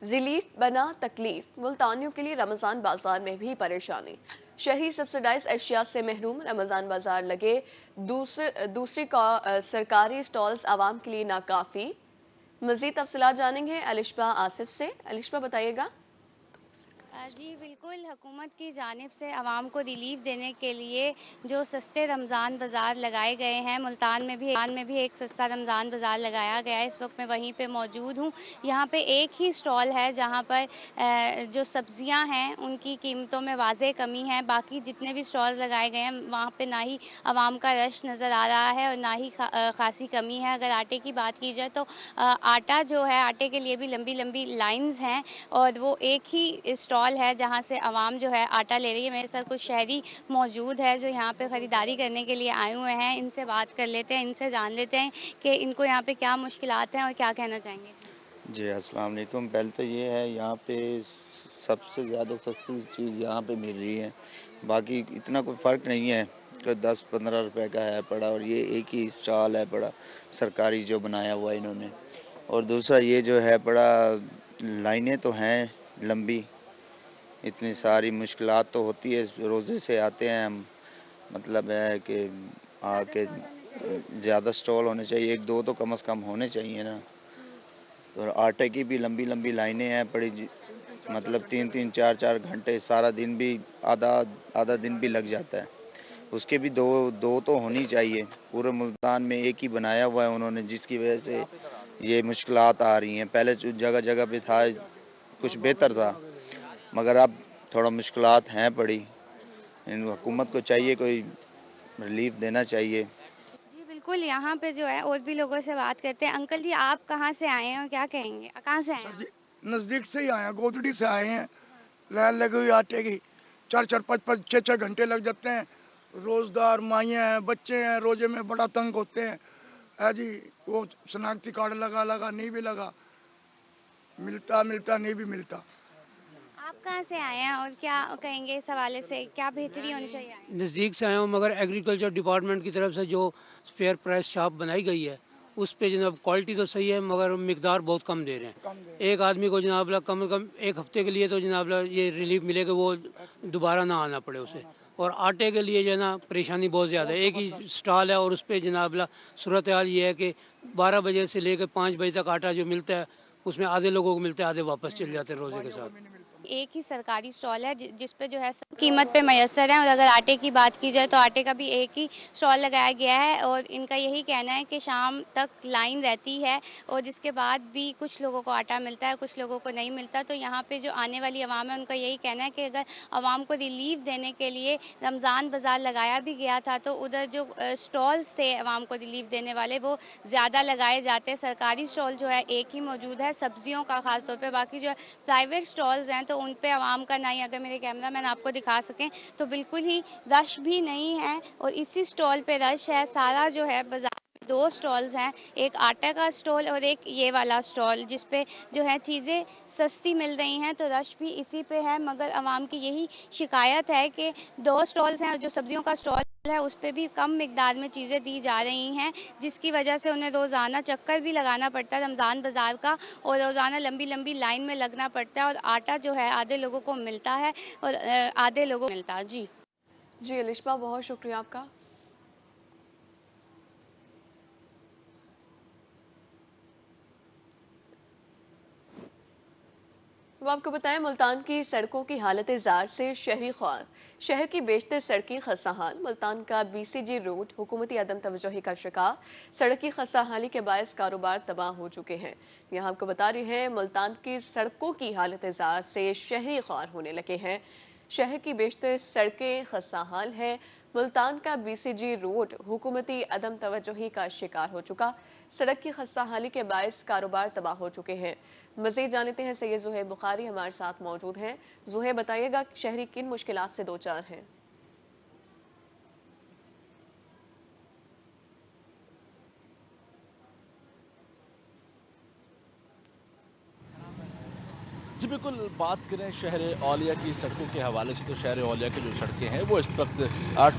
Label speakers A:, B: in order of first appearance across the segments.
A: Relief बना तकलीफ, मुल्तानियों के लिए रमजान बाजार में भी परेशानी। शहरी सब्सिडाइज अशिया से महरूम, रमजान बाजार लगे दूसरी सरकारी स्टॉल्स आवाम के लिए नाकाफी। मजीद तफसीलात जानेंगे अलिशबा आसिफ से। अलिशबा बताइएगा।
B: जी बिल्कुल, हुकूमत की जानिब से आवाम को रिलीफ देने के लिए जो सस्ते रमज़ान बाज़ार लगाए गए हैं, मुल्तान में भी एक सस्ता रमज़ान बाज़ार लगाया गया है। इस वक्त मैं वहीं पे मौजूद हूँ। यहाँ पे एक ही स्टॉल है जहाँ पर जो सब्जियाँ हैं उनकी कीमतों में वाज़ेह कमी है। बाकी जितने भी स्टॉल्स लगाए गए हैं वहाँ पे ना ही आवाम का रश नज़र आ रहा है और ना ही खासी कमी है। अगर आटे की बात की जाए तो आटा जो है, आटे के लिए भी लंबी लंबी लाइन्स हैं और वो एक ही स्टॉल है जहां से आवाम जो है आटा ले रही है। मेरे साथ कुछ शहरी मौजूद है जो यहाँ पे ख़रीदारी करने के लिए आए हुए हैं। इनसे बात कर लेते हैं, इनसे जान लेते हैं कि इनको यहाँ पे क्या मुश्किलात हैं और क्या कहना चाहेंगे।
C: जी अस्सलाम वालेकुम। पहले तो ये है, यहाँ पे सबसे ज़्यादा सस्ती चीज़ यहाँ पे मिल रही है। बाकी इतना कोई फ़र्क नहीं है कि 10-15 रुपए का है पड़ा, और ये एक ही स्टॉल है पड़ा सरकारी जो बनाया हुआ है इन्होंने। और दूसरा ये जो है पड़ा, लाइनें तो हैं लंबी, इतनी सारी मुश्किलात तो होती है। रोज़े से आते हैं हम, मतलब है कि आके ज़्यादा स्टॉल होने चाहिए, एक दो तो कम से कम होने चाहिए ना। और आटे की भी लंबी लंबी लाइनें हैं पड़ी मतलब 3-3 4-4 घंटे, सारा दिन भी आधा आधा दिन भी लग जाता है। उसके भी दो दो तो होनी चाहिए। पूरे मुल्तान में एक ही बनाया हुआ है उन्होंने, जिसकी वजह से ये मुश्किलात आ रही हैं। पहले जगह जगह पे था कुछ बेहतर था, मगर अब थोड़ा मुश्किलात हैं पड़ी। इन हुकूमत को चाहिए कोई रिलीफ देना चाहिए।
B: जी बिल्कुल, यहाँ पे जो है और भी लोगों से बात करते हैं। अंकल जी, आप कहाँ से आए हैं और क्या कहेंगे? कहाँ से आए हैं
D: सर
B: आप?
D: जी, नज़दीक से ही आए हैं, गोदड़ी से आए हैं। लाइन लगी हुई आटे की, 4-4 5-5 6-6 घंटे लग जाते हैं। रोजदार माइयाँ हैं, बच्चे हैं, रोजे में बड़ा तंग होते हैं। है जी, वो शनाख्ती कार्ड लगा लगा नहीं भी लगा, मिलता मिलता नहीं भी मिलता।
B: आप कहाँ से आए हैं और क्या कहेंगे इस हवाले से? क्या बेहतरी होनी चाहिए आए हैं?
E: नज़दीक से आया हूँ, मगर एग्रीकल्चर डिपार्टमेंट की तरफ से जो फेयर प्राइस शॉप बनाई गई है उस पे जनाब क्वालिटी तो सही है, मगर मिकदार बहुत कम दे रहे
D: कम
E: हैं।
D: दे
E: एक आदमी को जनाब कम से कम एक हफ्ते के लिए तो जनाब ये रिलीफ मिले कि वो दोबारा ना आना पड़े उसे। और आटे के लिए जो है ना परेशानी बहुत ज़्यादा है। एक ही स्टॉल है और उस पर जनाब सूरत हाल ये है कि 12 बजे से लेकर 5 बजे तक आटा जो मिलता है उसमें आधे लोगों को मिलता है, आधे वापस चले जाते हैं रोज़े के
D: माइयों को भी
E: साथ।
D: नहीं मिलता।
B: एक ही सरकारी स्टॉल है जिस पे जो है सब कीमत पे मैसर है। और अगर आटे की बात की जाए तो आटे का भी एक ही स्टॉल लगाया गया है और इनका यही कहना है कि शाम तक लाइन रहती है और जिसके बाद भी कुछ लोगों को आटा मिलता है, कुछ लोगों को नहीं मिलता। तो यहाँ पे जो आने वाली आवाम है उनका यही कहना है कि अगर आवाम को रिलीफ देने के लिए रमज़ान बाज़ार लगाया भी गया था तो उधर जो स्टॉल्स थे आवाम को रिलीफ देने वाले वो ज़्यादा लगाए जाते हैं। सरकारी स्टॉल जो है एक ही मौजूद है सब्जियों का ख़ास तौर पे। बाकी जो है प्राइवेट स्टॉल्स हैं तो उन पे आवाम का ना ही, अगर मेरे कैमरामैन आपको दिखा सकें तो बिल्कुल ही रश भी नहीं है। और इसी स्टॉल पे रश है। सारा जो है बाजार में दो स्टॉल्स हैं, एक आटा का स्टॉल और एक ये वाला स्टॉल जिस पे जो है चीज़ें सस्ती मिल रही हैं। तो रश भी इसी पे है, मगर आवाम की यही शिकायत है कि दो स्टॉल्स हैं और जो सब्जियों का स्टॉल है उस पे भी कम मिकदार में चीज़ें दी जा रही हैं, जिसकी वजह से उन्हें रोज़ाना चक्कर भी लगाना पड़ता है रमज़ान बाज़ार का और रोज़ाना लंबी लंबी लाइन में लगना पड़ता है। और आटा जो है आधे लोगों को मिलता है और आधे लोगों को मिलता है। जी
A: जी अलिशबा, बहुत शुक्रिया आपका। अब आपको बताएं, मुल्तान की सड़कों की हालत जार से शहरी ख्वार। शहर की बेशतर सड़कें खस्ताहाल। मुल्तान का बीसीजी रोड हुकूमती अदम तवज्जोही का शिकार। सड़क की खस्ताहाली के बायस कारोबार तबाह हो चुके हैं। यहाँ आपको बता रही है, मुल्तान की सड़कों की हालत जार से शहरी ख्वार होने लगे हैं। शहर की बेशतर सड़कें खस्ताहाल हैं। मुल्तान का बीसीजी रोड हुकूमती अदम तवज्जोही का शिकार हो चुका। सड़क की खस्ताहाली के बायस कारोबार तबाह हो चुके हैं। मजीद जानते हैं, सैयद जुहैब बुखारी हमारे साथ मौजूद हैं। जुहैब, बताइएगा शहरी किन मुश्किलात से दो चार हैं?
F: जी बिल्कुल, बात करें शहर औलिया की सड़कों के हवाले से तो शहर औलिया की जो सड़कें हैं वो इस वक्त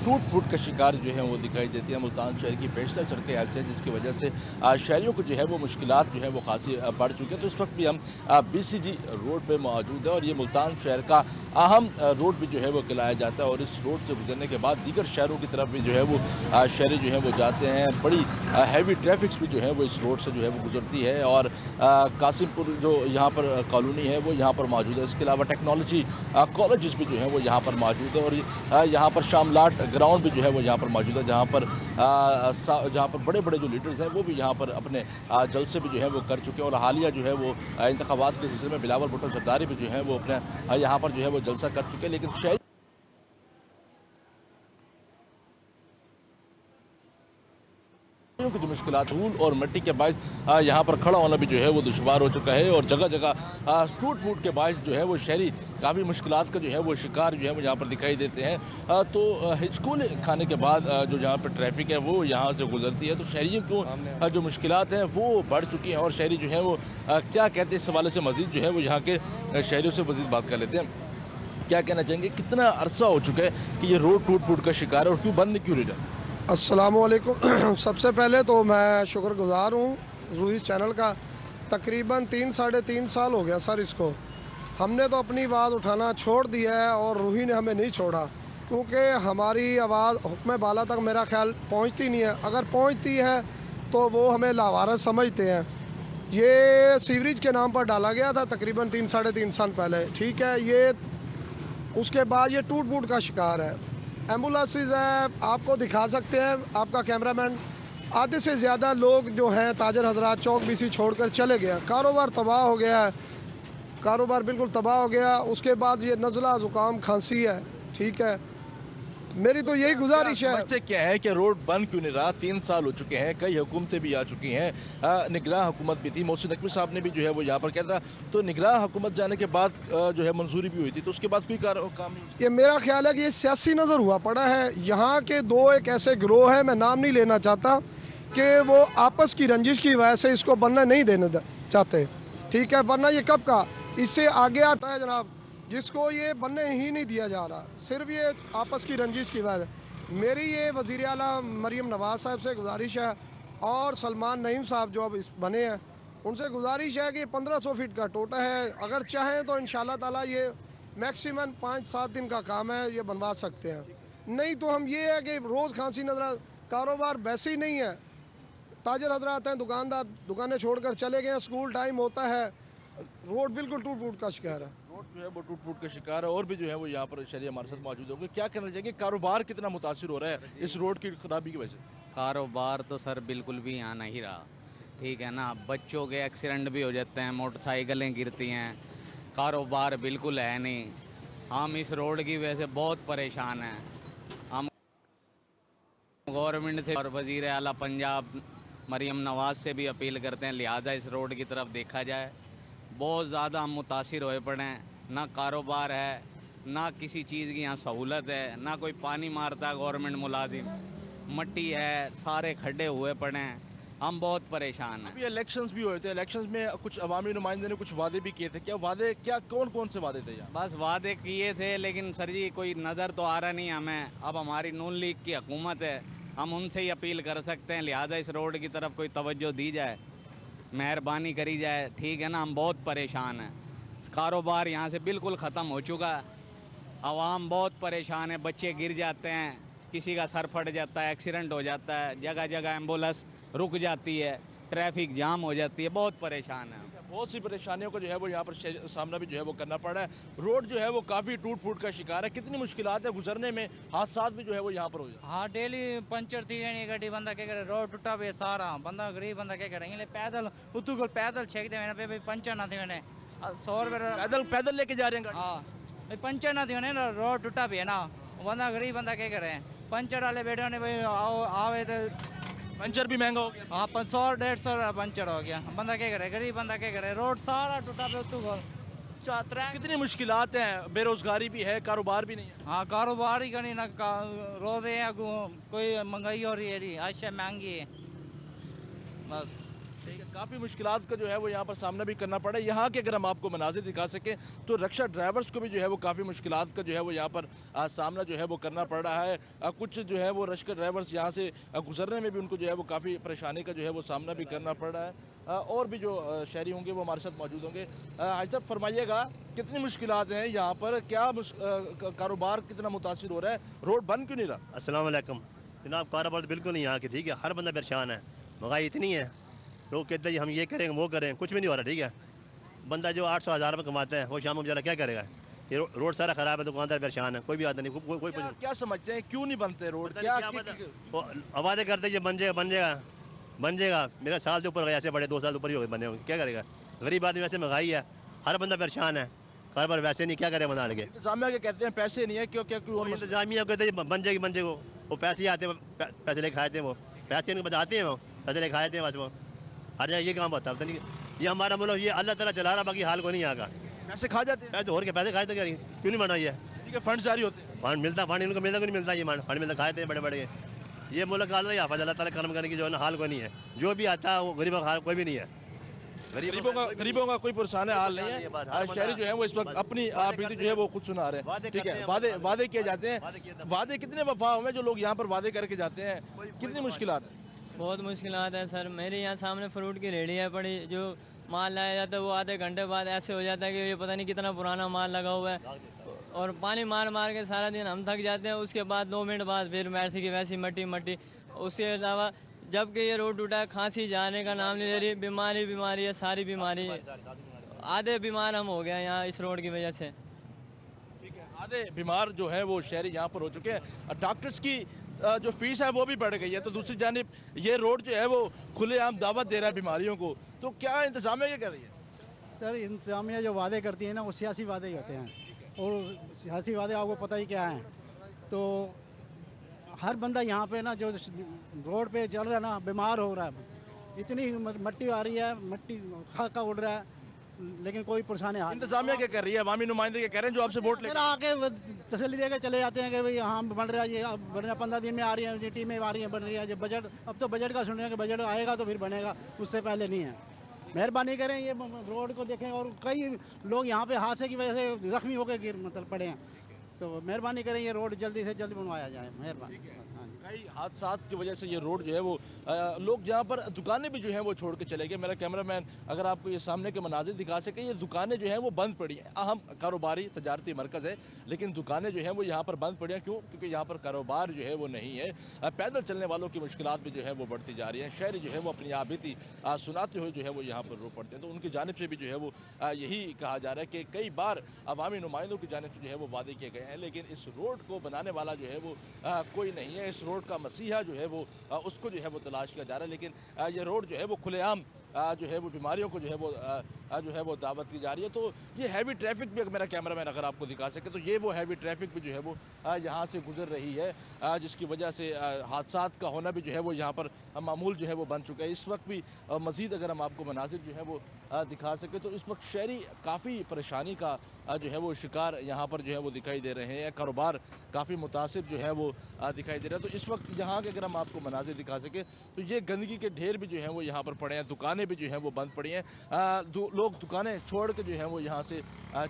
F: टूट फूट का शिकार जो है वो दिखाई देती है। मुल्तान शहर की बेशतर सड़कें ऐसी हैं जिसकी वजह से शहरियों को जो है वो मुश्किलात जो है वो खासी बढ़ चुकी है। तो इस वक्त भी हम BCG रोड पे मौजूद है और ये मुल्तान शहर का अहम रोड भी जो है वो कहलाया जाता है और इस रोड से गुजरने के बाद दीगर शहरों की तरफ भी जो है वो शहरी जो है वो जाते हैं। बड़ी हैवी ट्रैफिक्स भी जो है वो इस रोड से जो है वो गुजरती है और कासिमपुर जो यहाँ पर कॉलोनी है वो यहाँ पर मौजूद है। इसके अलावा टेक्नोलॉजी कॉलेजेस भी जो है वो यहाँ पर मौजूद है और यहाँ पर शामलाट ग्राउंड भी जो है वो यहाँ पर मौजूद है जहाँ पर बड़े बड़े जो लीडर्स हैं वो भी यहाँ पर अपने जलसे भी जो है वो कर चुके हैं और हालिया जो है वो इंतखाबात के सिलसिले में बिलावल भुट्टो जरदारी भी जो है वो अपने यहाँ पर जो है वो जलसा कर चुके हैं। लेकिन शहरी की जो मुश्किलात धूल और मिट्टी के बायस यहाँ पर खड़ा होना भी जो है वो दुश्वार हो चुका है और जगह जगह टूट फूट के बायस जो है वो शहरी काफ़ी मुश्किलात का जो है वो शिकार जो है वो यहाँ पर दिखाई देते हैं। तो हिचकोले खाने के बाद जो यहाँ पर ट्रैफिक है वो यहाँ से गुजरती है तो शहरियों को जो मुश्किलात हैं वो बढ़ चुकी हैं और शहरी जो है वो क्या कहते हैं इस हवाले से मजीद जो है वो यहाँ के शहरियों से मजीद बात कर लेते हैं। क्या कहना चाहेंगे, कितना अरसा हो चुका है कि ये रोड टूट फूट का शिकार है और क्यों बंद क्यों नहीं रहा?
G: अस्सलामुअलैकुम। सबसे पहले तो मैं शुक्रगुजार हूँ रूही चैनल का। तकरीबन 3-3.5 साल हो गया सर इसको। हमने तो अपनी आवाज़ उठाना छोड़ दिया है और रूही ने हमें नहीं छोड़ा क्योंकि हमारी आवाज़ हुक्म बाला तक मेरा ख्याल पहुँचती नहीं है। अगर पहुँचती है तो वो हमें लावारिस समझते हैं। ये सीवरेज के नाम पर डाला गया था तकरीबन 3-3.5 साल पहले, ठीक है। ये उसके बाद ये टूट फूट का शिकार है। एम्बुलेंसेज है, आपको दिखा सकते हैं आपका कैमरामैन। आधे से ज़्यादा लोग जो हैं ताजर हजरात चौक BC छोड़कर चले गए। कारोबार तबाह हो गया है, कारोबार बिल्कुल तबाह हो गया। उसके बाद ये नज़ला ज़ुकाम खांसी है, ठीक है। मेरी तो यही गुजारिश है।
F: समझते क्या है कि रोड बंद क्यों नहीं रहा? 3 साल हो चुके हैं, कई हुकूमतें भी आ चुकी हैं, निगरान हुकूमत भी थी, मोहसिन नकवी साहब ने भी जो है वो यहाँ पर किया था। तो निगरान हुकूमत जाने के बाद जो है मंजूरी भी हुई थी, तो उसके बाद कोई काम नहीं।
G: ये मेरा ख्याल है कि ये सियासी नज़र हुआ पड़ा है। यहाँ के दो एक ऐसे गिरोह हैं, मैं नाम नहीं लेना चाहता, कि वो आपस की रंजिश की वजह से इसको बनने नहीं देना चाहते, ठीक है। वरना ये कब का इससे आगे आता है जनाब, जिसको ये बनने ही नहीं दिया जा रहा, सिर्फ ये आपस की रंजिश की वजह से। मेरी ये वज़ीर आला मरीम नवाज साहब से गुजारिश है और सलमान नईम साहब जो अब इस बने हैं उनसे गुजारिश है कि 1500 फीट का टोटा है, अगर चाहें तो इंशाल्लाह ताला ये मैक्सिमम 5-7 दिन का काम है, ये बनवा सकते हैं। नहीं तो हम ये है कि रोज़ खांसी नजर, कारोबार वैसे ही नहीं है। ताजर हजरात हैं, दुकानदार दुकानें छोड़कर चले गए, स्कूल टाइम होता है, रोड बिल्कुल टूट फूट का शिकार है।
F: रोड जो है वो टूट फूट का शिकार है और भी जो है वो यहाँ पर शहरी हमारे साथ मौजूद होंगे। क्या कहना चाहिए, कारोबार कितना मुतासिर हो रहा है इस रोड की खराबी की वजह से?
H: कारोबार तो सर बिल्कुल भी यहाँ नहीं रहा, ठीक है ना। बच्चों के एक्सीडेंट भी हो जाते हैं, मोटरसाइकिलें गिरती हैं, कारोबार बिल्कुल है नहीं। हम इस रोड की वजह से बहुत परेशान हैं। हम गवर्नमेंट से और वज़ीर आला पंजाब मरीम नवाज से भी अपील करते हैं लिहाजा इस रोड की तरफ देखा जाए। बहुत ज़्यादा हम मुतासिर होए पड़े हैं, ना कारोबार है, ना किसी चीज़ की यहाँ सहूलत है, ना कोई पानी मारता गवर्नमेंट मुलाजिम, मट्टी है, सारे खड्डे हुए पड़े हैं, हम बहुत परेशान हैं।
F: अभी इलेक्शंस भी हुए थे, इलेक्शंस में कुछ अवामी नुमाइंदे ने कुछ वादे भी किए थे, क्या कौन कौन से वादे थे यहाँ?
H: बस वादे किए थे लेकिन सर जी कोई नज़र तो आ रहा नहीं हमें। अब हमारी नून लीग की हुकूमत है, हम उनसे ही अपील कर सकते हैं लिहाजा इस रोड की तरफ कोई तवज्जो दी जाए, मेहरबानी करी जाए, ठीक है ना। हम बहुत परेशान हैं, कारोबार यहाँ से बिल्कुल ख़त्म हो चुका है, आवाम बहुत परेशान है, बच्चे गिर जाते हैं, किसी का सर फट जाता है, एक्सीडेंट हो जाता है, जगह जगह एम्बुलेंस रुक जाती है, ट्रैफिक जाम हो जाती है, बहुत परेशान है।
F: बहुत सी परेशानियों को जो है वो यहाँ पर सामना भी जो है वो करना पड़ रहा है। रोड जो है वो काफ़ी टूट फूट का शिकार है, कितनी मुश्किलात है गुजरने में, हादसा भी जो है वो यहाँ पर हो जाए।
I: हाँ डेली पंचर थी जानी गड्डी, बंदा क्या करे, रोड टूटा पे सारा बंदा गरीब बंदा क्या करे, पैदल उतू को पैदल छेक दे पे पंचर ना थी मैंने 100 रुपये
F: पैदल लेके जा रहे हैं।
I: हाँ पंचर ना थी मैंने ना, रोड टूटा भी है ना, बंदा गरीब बंदा क्या करे, पंचर वाले बैठे ने भाई आवे तो
F: पंचर भी महंगा हो गया।
I: हाँ 100-150 पंचर हो गया, बंदा क्या करे, गरीब बंदा क्या करे, रोड सारा टूटा पे उतू को।
F: कितनी मुश्किलात हैं, बेरोजगारी भी है, कारोबार भी नहीं है।
I: हाँ कारोबार ही करनी ना, रोजे कोई महंगाई हो रही है, अशिया महंगी है, बस
F: काफ़ी मुश्किलात का जो है वो यहाँ पर सामना भी करना पड़ा है। यहाँ के अगर हम आपको मनाजिर दिखा सकें तो रक्षा ड्राइवर्स को भी जो है वो काफ़ी मुश्किलात का जो है वो यहाँ पर सामना जो है वो करना पड़ रहा है। कुछ जो है वो रक्षा ड्राइवर्स यहाँ से गुजरने में भी उनको जो है वो काफ़ी परेशानी का जो है वो सामना भी करना पड़ रहा है। और भी जो शहरी होंगे वो हमारे साथ मौजूद होंगे। हाजी साहब फरमाइएगा, कितनी मुश्किलात हैं यहाँ पर, क्या कारोबार कितना मुतासिर हो रहा है, रोड बंद क्यों नहीं रहा?
J: अस्सलाम वालेकुम जनाब, कारोबार तो बिल्कुल नहीं यहाँ की, ठीक है। हर बंदा परेशान है, महंगाई इतनी है, लोग कहते हैं हम ये करेंगे वो करें, कुछ भी नहीं हो रहा, ठीक है। बंदा जो 800-1000 रुपये कमाता है वो शाम को बेचारा क्या करेगा? ये रोड सारा खराब है, दुकानदार परेशान है, कोई भी आता नहीं, कोई
F: क्या समझते हैं क्यों नहीं बनते रोड?
J: वादे करते ये बन जाएगा बन जाएगा बन जाएगा, मेरा साल से ऊपर गया, ऐसे बड़े 2 साल ऊपर ही हो गए बने होंगे, क्या करेगा? गरीब आदमी, वैसे महंगाई है, हर बंदा परेशान है, कारोबार वैसे नहीं, क्या करे बना लगे?
F: इंतजामिया के कहते हैं पैसे नहीं है, क्यों क्या कोई
J: इंतजामिया कहते हैं बन जाएगी वो पैसे आते हैं, पैसे लेके खाते हैं, वो पैसे इनको बताते हैं, वो पैसे लेके खाते हैं, बस वो हर जगह ये काम होता है। ये हमारा मुल्क ये अल्लाह ताला चला रहा, बाकी हाल को नहीं यहाँ का।
F: पैसे खा जाते हैं,
J: पैसे और के पैसे खाते हैं, क्यों नहीं बना? ये
F: ठीक है, फंड जारी होते हैं,
J: फंड मिलता, फंड इनको मिलता, नहीं मिलता, ये फंड मिलता, खाते हैं बड़े बड़े। ये मुल्क अल्लाह ताला कर्म करने की जो है ना हाल को नहीं है, जो भी आता है वो गरीबों का हाल कोई भी नहीं है।
F: गरीबों का कोई परेशान हाल नहीं है। शहरी जो है वो इस वक्त अपनी आप बीती जो है वो खुद सुना रहे हैं, ठीक है। वादे किए जाते हैं, वादे कितने वफा हुए जो लोग यहाँ पर वादे करके जाते हैं, कितनी मुश्किलात है?
K: बहुत मुश्किलात है सर। मेरे यहाँ सामने फ्रूट की रेहड़ी है पड़ी, जो माल लाया जाता है वो आधे घंटे बाद ऐसे हो जाता है कि ये पता नहीं कितना पुराना माल लगा हुआ है, और पानी मार मार के सारा दिन हम थक जाते हैं। उसके बाद 2 मिनट बाद फिर वैसी की वैसी मट्टी। उसके अलावा जबकि ये रोड टूटा है, खांसी जाने का नाम नहीं ले रही, बीमारी है, सारी बीमारी है। आधे बीमार हम हो गए यहाँ इस रोड की वजह से।
F: ठीक है, आधे बीमार जो है वो शहरी यहाँ पर हो चुके हैं। डॉक्टर्स की जो फीस है वो भी बढ़ गई है, तो दूसरी जानिब ये रोड जो है वो खुलेआम दावत दे रहा है बीमारियों को, तो क्या इंतजामिया क्या कर रही है?
L: सर इंतजामिया जो वादे करती है ना वो सियासी वादे ही होते हैं, और सियासी वादे आपको पता ही क्या है। तो हर बंदा यहाँ पे ना जो रोड पे चल रहा है ना बीमार हो रहा है, इतनी मट्टी आ रही है, मट्टी खाका उड़ रहा है, लेकिन कोई परेशानी हाल।
F: इंतजामिया क्या कर रही है? अवामी नुमाइंदे क्या कह रहे हैं जो आपसे वोट लेकर
L: आके तसल्ली देकर चले जाते हैं कि भाई हाँ बन रहा है, ये अब बन रहा है, 15 दिन में आ रही है, टीमें आ रही है, बन रही है। जब बजट, अब तो बजट का सुन रहे हैं कि बजट आएगा तो फिर बनेगा, उससे पहले नहीं है। मेहरबानी करें ये रोड को देखें, और कई लोग यहाँ पे हादसे की वजह से जख्मी होकर मतलब पड़े हैं, तो मेहरबानी करें ये रोड जल्दी से जल्दी बनवाया जाए, मेहरबानी।
F: कई हादसात की वजह से ये रोड जो है वो लोग यहाँ पर दुकानें भी जो है वो छोड़ के चले गए। मेरा कैमरामैन अगर आपको ये सामने के मनाजिर दिखा सके, ये दुकानें जो हैं वो बंद पड़ी हैं। अहम कारोबारी तजारती मरकज़ है, लेकिन दुकानें जो हैं वो यहाँ पर बंद पड़ी हैं। क्यों? क्योंकि यहाँ पर कारोबार जो है वो नहीं है। पैदल चलने वालों की मुश्किलात भी जो है वो बढ़ती जा रही हैं। शहरी जो है वो अपनी बीती सुनाते हुए जो है वो यहाँ पर रो पड़ते हैं, तो उनकी जानिब से भी जो है वो यही कहा जा रहा है कि कई बार अवामी नुमाइंदों की जानिब से जो है वो वादे किए गए हैं, लेकिन इस रोड को बनाने वाला जो है वो कोई नहीं है। इस रोड का मसीहा जो है वो उसको जो है वो तलाश किया जा रहा है, लेकिन ये रोड जो है वो खुलेआम जो है वो बीमारियों को जो है वो दावत की जा रही है। तो ये हैवी ट्रैफिक भी मेरा कैमरामैन अगर आपको दिखा सके तो ये वो हैवी ट्रैफिक भी जो है वो यहाँ से गुजर रही है, जिसकी वजह से हादसात का होना भी जो है वो यहाँ पर मामूल जो है वो बन चुका है। इस वक्त भी मजीद अगर हम आपको मनाजिर जो है वो दिखा सके तो इस वक्त शहरी काफ़ी परेशानी का जो है वो शिकार यहाँ पर जो है वो दिखाई दे रहे हैं। कारोबार काफ़ी मुतासिर जो है वो दिखाई दे रहा है। तो इस वक्त यहाँ के अगर हम आपको मनाजिर दिखा सके तो ये गंदगी के ढेर भी जो है वो यहाँ पर पड़े हैं, दुकानें भी जो है वो बंद पड़ी हैं। लोग दुकानें छोड़ के जो है वो यहाँ से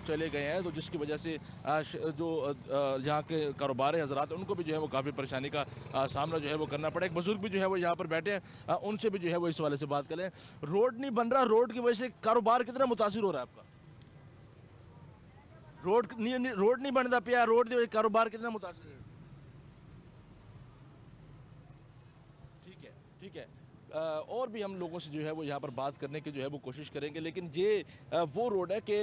F: चले गए हैं, तो जिसकी वजह से जो यहाँ के कारोबारी हजरात उनको भी जो है वो काफ़ी परेशानी का सामना जो है वो करना पड़ा। एक बुजुर्ग भी जो है वो यहाँ पर बैठे हैं, उनसे भी जो है वो इस वाले से बात करें। रोड नहीं बन रहा, रोड की वजह से कारोबार कितना मुतासिर हो रहा है आपका? रोड नहीं बनता पिया, रोड की कारोबार कितना मुतासिर है? ठीक है। और भी हम लोगों से जो है वो यहाँ पर बात करने की जो है वो कोशिश करेंगे, लेकिन ये वो रोड है कि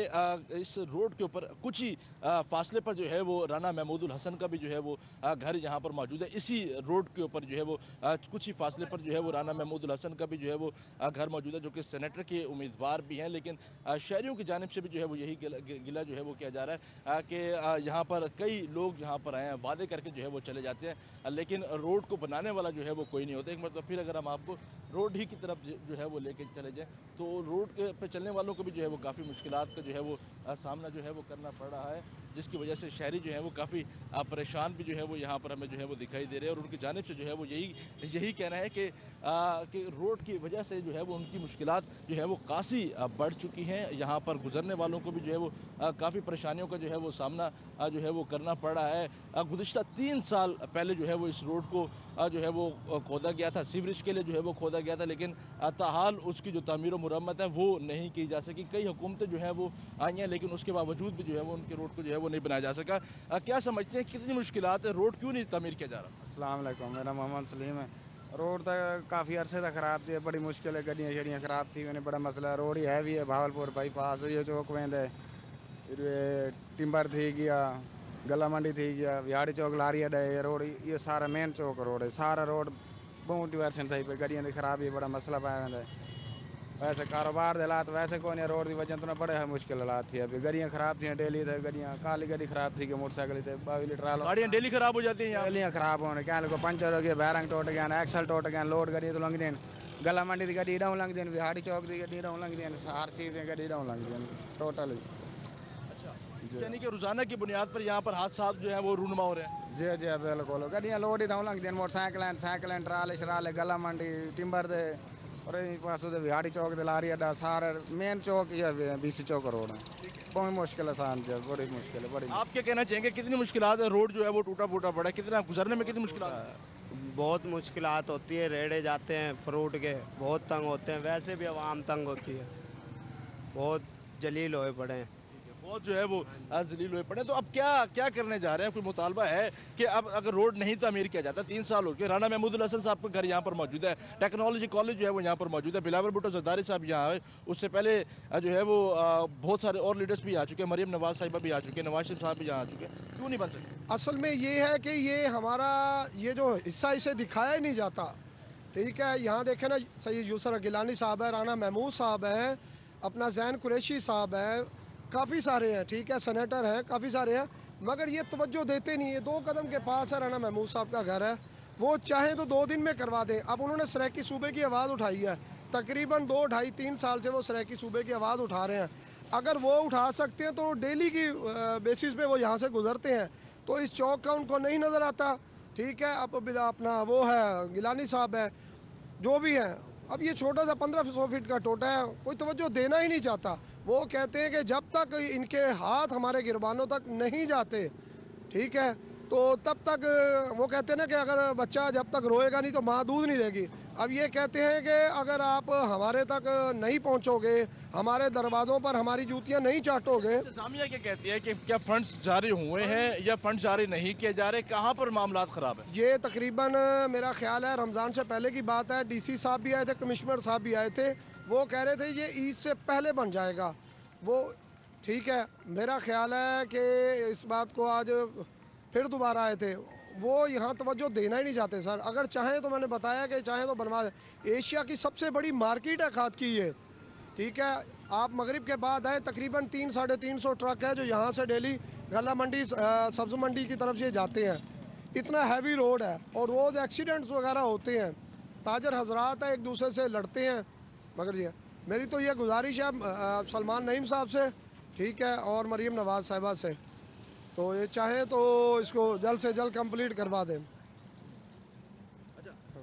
F: इस रोड के ऊपर कुछ ही फासले पर जो है वो राना महमूदुल हसन का भी जो है वो घर यहाँ पर मौजूद है। इसी रोड के ऊपर जो है वो कुछ ही फासले पर जो है वो राना महमूदुल हसन का भी जो है वो घर मौजूद है, जो कि सेनेटर के उम्मीदवार भी हैं। लेकिन शहरियों की जानिब से भी जो है वो यही गिला जो है वो किया जा रहा है कि यहाँ पर कई लोग यहाँ पर आए हैं, वादे करके जो है वो चले जाते हैं, लेकिन रोड को बनाने वाला जो है वो कोई नहीं होता। एक मतलब फिर अगर हम आपको روڈ ہی کی طرف جو ہے وہ لے کے چلے جائیں تو روڈ کے پہ چلنے والوں کو بھی جو ہے وہ کافی مشکلات کا جو ہے وہ سامنا جو ہے وہ کرنا پڑ رہا ہے، جس کی وجہ سے شہری جو ہے وہ کافی پریشان بھی جو ہے وہ یہاں پر ہمیں جو ہے وہ دکھائی دے رہے ہیں، اور ان کی جانب سے جو ہے وہ یہی کہنا ہے کہ روڈ کی وجہ سے جو ہے وہ ان کی مشکلات جو ہے وہ کافی بڑھ چکی ہیں، یہاں پر گزرنے والوں کو بھی جو ہے وہ کافی پریشانیوں کا جو ہے وہ سامنا جو ہے وہ کرنا پڑ رہا ہے۔ گزشتہ 3 سال پہلے جو ہے وہ اس روڈ کو جو ہے وہ کھودا گیا تھا، سیوریج کے لیے جو ہے وہ کھودا گیا تھا، لیکن تاحال اس کی جو تعمیر و مرمت ہے وہ نہیں کی جا سکی۔ کئی حکومتیں جو ہے وہ آئی ہیں لیکن اس کے باوجود بھی جو ہے وہ ان کے روڈ کو جو ہے وہ نہیں بنایا جا سکا۔ کیا سمجھتے ہیں کتنی مشکلات ہے، روڈ کیوں نہیں تعمیر کیا جا رہا؟
M: السلام علیکم، میرا محمد سلیم ہے۔ روڈ تو کافی عرصے تک خراب تھی، بڑی مشکل ہے، گڈیاں شڑیاں خراب تھی، انہیں بڑا مسئلہ ہے۔ روڈ ہی ہیوی ہے، بھاولپور بائی پاس ہوئی ہے، چوک ویند ہے، ٹمبر تھی گیا، گلا منڈی تھی گیا، وہاڑی چوک لاری اڈا ہے، یہ روڈ یہ سارا مین چوک روڈ ہے، سارا روڈ بہت ورسن تھی پہ گڈیاں دی خراب ہے، بڑا مسئلہ پایا ویند ہے۔ ویسے کاروبار دے حالات ویسے کوئی نہیں، روڈ دی وجہ تو بڑے مشکل حالات تھی، ابھی گڈیاں خراب تھیں ڈیلی تھے، گڈیاں کالی گڈی خراب تھی کہ موٹر سائیکل تھے 22 لیٹر آلو
F: گاڑیاں ڈیلی خراب ہو جاتی ہیں یہاں،
M: گاڑیاں خراب ہونے کہنے کو پنچر ہو گیا، بیرنگ ٹوٹ گیا، ایکسل ٹوٹ گیا، لوڈ گڈی تو لنگ دین، گلا منڈی دی گڈی ڈاؤن لنگ دین، وہاڑی چوک دی گڈی ڈاؤن لنگ دین، ہر چیز گڈی ڈاؤن لنگ دین ٹوٹل۔
F: یعنی کہ روزانہ کی بنیاد پر یہاں پر حادثات جو ہیں وہ رونما ہو رہے ہیں؟
M: جی جی بالکل، گڈیاں لوڈ ہی ڈاؤن لنگ دین، موٹر سائیکل ٹرالے شرالے گلا منڈی ٹمبر دے، اور پاسوں دے وہاڑی چوک دے لاری اڈا، سارے مین چوک یہ بی سی چوک روڈ ہے، بہت مشکل آسان جی، بڑی مشکل ہے بڑی۔
F: آپ کیا کہنا چاہیں گے کتنی مشکلات ہے، روڈ جو ہے وہ ٹوٹا پھوٹا پڑا ہے، کتنا گزرنے میں کتنی مشکلات ہے؟
N: بہت مشکلات ہوتی ہے، ریڑے جاتے ہیں فروٹ کے، بہت تنگ ہوتے ہیں، ویسے بھی عوام تنگ ہوتی ہے، بہت جلیل ہوئے پڑے ہیں،
F: بہت جو ہے وہ ذلیل ہوئے پڑے۔ تو اب کیا کرنے جا رہے ہیں؟ کوئی مطالبہ ہے کہ اب اگر روڈ نہیں تعمیر کیا جاتا، 3 سال ہو گئے، رانا محمود الحسن صاحب کا گھر یہاں پر موجود ہے، ٹیکنالوجی کالج جو ہے وہ یہاں پر موجود ہے، بلاول بھٹو زرداری صاحب یہاں ہے، اس سے پہلے جو ہے وہ بہت سارے اور لیڈرز بھی آ چکے ہیں، مریم نواز صاحبہ بھی آ چکے ہیں، نواز شریف صاحب بھی یہاں آ چکے ہیں، کیوں نہیں بن سکتے؟
G: اصل میں یہ ہے کہ یہ ہمارا یہ جو حصہ اسے دکھایا ہی نہیں جاتا، ٹھیک ہے؟ یہاں دیکھیں نا، سید یسر گیلانی صاحب ہے، رانا محمود صاحب ہے، اپنا زین قریشی صاحب ہے، کافی سارے ہیں، ٹھیک ہے، سینیٹر ہیں، کافی سارے ہیں، مگر یہ توجہ دیتے نہیں ہیں۔ 2 قدم کے پاس ہے رانا محمود صاحب کا گھر ہے، وہ چاہیں تو 2 دن میں کروا دیں۔ اب انہوں نے سریکی صوبے کی آواز اٹھائی ہے، تقریباً 2, 2.5, 3 سال سے وہ سریکی صوبے کی آواز اٹھا رہے ہیں۔ اگر وہ اٹھا سکتے ہیں تو ڈیلی کی بیسس پہ وہ یہاں سے گزرتے ہیں، تو اس چوک کا ان کو نہیں نظر آتا، ٹھیک ہے؟ اب اپنا وہ ہے گیلانی صاحب ہے، جو بھی ہے، اب یہ چھوٹا سا 1500 فٹ کا ٹوٹا ہے، کوئی توجہ دینا ہی نہیں چاہتا۔ وہ کہتے ہیں کہ جب تک ان کے ہاتھ ہمارے گربانوں تک نہیں جاتے، ٹھیک ہے، تو تب تک وہ کہتے ہیں نا کہ اگر بچہ جب تک روئے گا نہیں تو ماں دودھ نہیں دے گی۔ اب یہ کہتے ہیں کہ اگر آپ ہمارے تک نہیں پہنچو گے، ہمارے دروازوں پر ہماری جوتیاں نہیں چاٹو گے۔
F: انتظامیہ کیا کہتی ہے کہ کیا فنڈز جاری ہوئے ہیں یا فنڈ جاری نہیں کیے جا رہے، کہاں پر معاملات خراب ہیں؟
G: یہ تقریباً میرا خیال ہے رمضان سے پہلے کی بات ہے، ڈی سی صاحب بھی آئے تھے، کمشنر صاحب بھی آئے تھے، وہ کہہ رہے تھے یہ عید سے پہلے بن جائے گا، وہ ٹھیک ہے۔ میرا خیال ہے کہ اس بات کو آج پھر دوبارہ آئے تھے، وہ یہاں توجہ دینا ہی نہیں چاہتے سر۔ اگر چاہیں تو میں نے بتایا کہ چاہیں تو بنوا دیں، ایشیا کی سب سے بڑی مارکیٹ ہے کھاد کی یہ، ٹھیک ہے؟ آپ مغرب کے بعد آئے، تقریباً 300-350 ٹرک ہے جو یہاں سے ڈیلی گلا منڈی سبز منڈی کی طرف سے جاتے ہیں، اتنا ہیوی روڈ ہے، اور روز ایکسیڈنٹس وغیرہ ہوتے ہیں، تاجر حضرات ہیں ایک دوسرے سے لڑتے ہیں، مگر یہ میری تو یہ گزارش ہے سلمان نعیم صاحب سے، ٹھیک ہے، اور مریم نواز صاحبہ سے، تو یہ چاہیں تو اس کو جلد سے جلد کمپلیٹ کروا دیں۔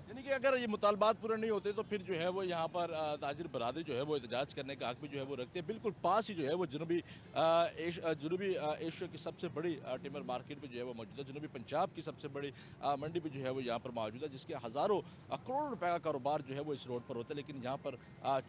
F: یعنی کہ اگر یہ مطالبات پورے نہیں ہوتے تو پھر جو ہے وہ یہاں پر تاجر برادری جو ہے وہ احتجاج کرنے کا حق بھی جو ہے وہ رکھتے ہیں۔ بالکل پاس ہی جو ہے وہ جنوبی ایشیا کی سب سے بڑی ٹمبر مارکیٹ بھی جو ہے وہ موجود ہے، جنوبی پنجاب کی سب سے بڑی منڈی بھی جو ہے وہ یہاں پر موجود ہے، جس کے ہزاروں کروڑ روپے کا کاروبار جو ہے وہ اس روڈ پر ہوتا ہے، لیکن یہاں پر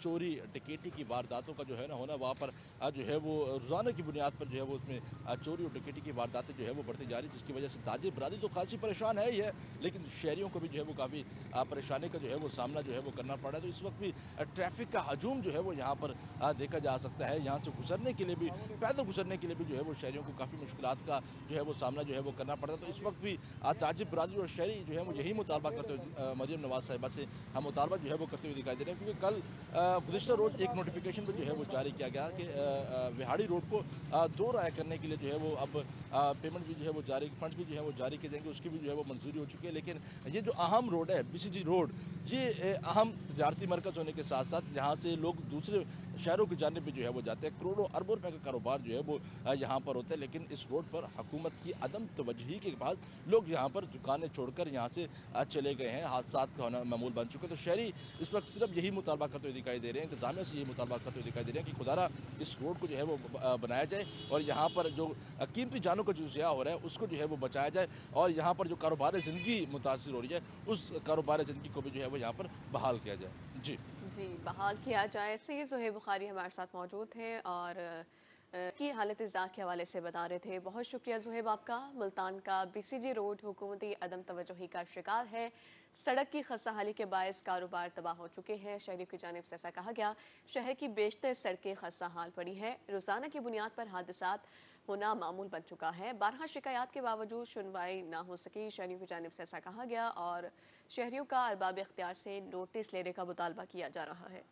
F: چوری ڈکیٹی کی وارداتوں کا جو ہے نا ہونا، وہاں پر جو ہے وہ روزانہ کی بنیاد پر جو ہے وہ اس میں چوری اور ڈکیٹی کی وارداتیں جو ہے وہ بڑھتی جا رہی، جس کی وجہ سے تاجر برادری تو خاصی پریشان ہے ہی ہے، لیکن شہریوں کو بھی جو ہے وہ کافی پریشانی کا جو ہے وہ سامنا جو ہے وہ کرنا پڑا ہے۔ تو اس وقت بھی ٹریفک کا ہجوم جو ہے وہ یہاں پر دیکھا جا سکتا ہے، یہاں سے گزرنے کے لیے بھی، پیدل گزرنے کے لیے بھی جو ہے وہ شہریوں کو کافی مشکلات کا جو ہے وہ سامنا جو ہے وہ کرنا پڑتا ہے۔ تو اس وقت بھی تاجر برادری اور شہری جو ہے وہ یہی مطالبہ کرتے ہوئے مریم نواز صاحبہ سے ہم مطالبہ جو ہے وہ کرتے ہوئے دکھائی دے رہے ہیں، کیونکہ کل گزشتہ روز ایک نوٹیفیکیشن بھی جو ہے وہ جاری کیا گیا کہ وہاڑی روڈ کو 2 رائے کرنے کے لیے جو ہے وہ اب پیمنٹ بھی جو ہے وہ جاری، فنڈ بھی جو ہے وہ جاری کیے جائیں گے، اس کی بھی جو ہے وہ منظوری ہو چکی ہے، لیکن یہ جو اہم روڈ ہے BCG BCG रोड ये अहम तजारती मरकज़ होने के साथ साथ यहाँ से लोग दूसरे शहरों की जानिब भी जो है वो जाते हैं। करोड़ों अरबों रुपए का कारोबार जो है वो यहाँ पर होता है, लेकिन इस रोड पर हुकूमत की अदम तवज्जुही के बाद लोग यहाँ पर दुकानें छोड़कर यहाँ से चले गए हैं। हादसात का होना मामूल बन चुके हैं। तो शहरी इस वक्त सिर्फ यही मुतालबा करते हुए दिखाई दे रहे हैं, इंतजामिया से यही मुतालबा करते हुए दिखाई दे रहे हैं कि खुदारा इस रोड को जो है वो बनाया जाए और यहाँ पर जो कीमती जानों का जो ज़िया हो रहा है उसको जो है वो बचाया जाए और यहाँ पर जो कारोबार ज़िंदगी मुतासिर हो रही है उस कारोबार ज़िंदगी को भी जो है वो यहाँ पर बहाल किया जाए। जी
A: बहाल किया जाए। सैयद ज़ुहैब बुखारी हमारे साथ मौजूद हैं और की हालत इज़्ज़ा के हवाले से बता रहे थे। बहुत शुक्रिया ज़ुहैब आपका। मुल्तान का BCG रोड हुकूमती अदम तवज्जुही का शिकार है। सड़क की खस्ताहाली के बायस कारोबार तबाह हो चुके हैं। शहरियों की जानिब से ऐसा कहा गया। शहर की बेशतर सड़कें खस्ताहाल पड़ी हैं। रोज़ाना की बुनियाद पर हादसात होना मामूल बन चुका है। 12 शिकायत के बावजूद सुनवाई ना हो सकी। शहरियों की जानिब से ऐसा कहा गया और शहरियों का अरबाब इख्तियार से नोटिस लेने का मुतालबा किया जा रहा है।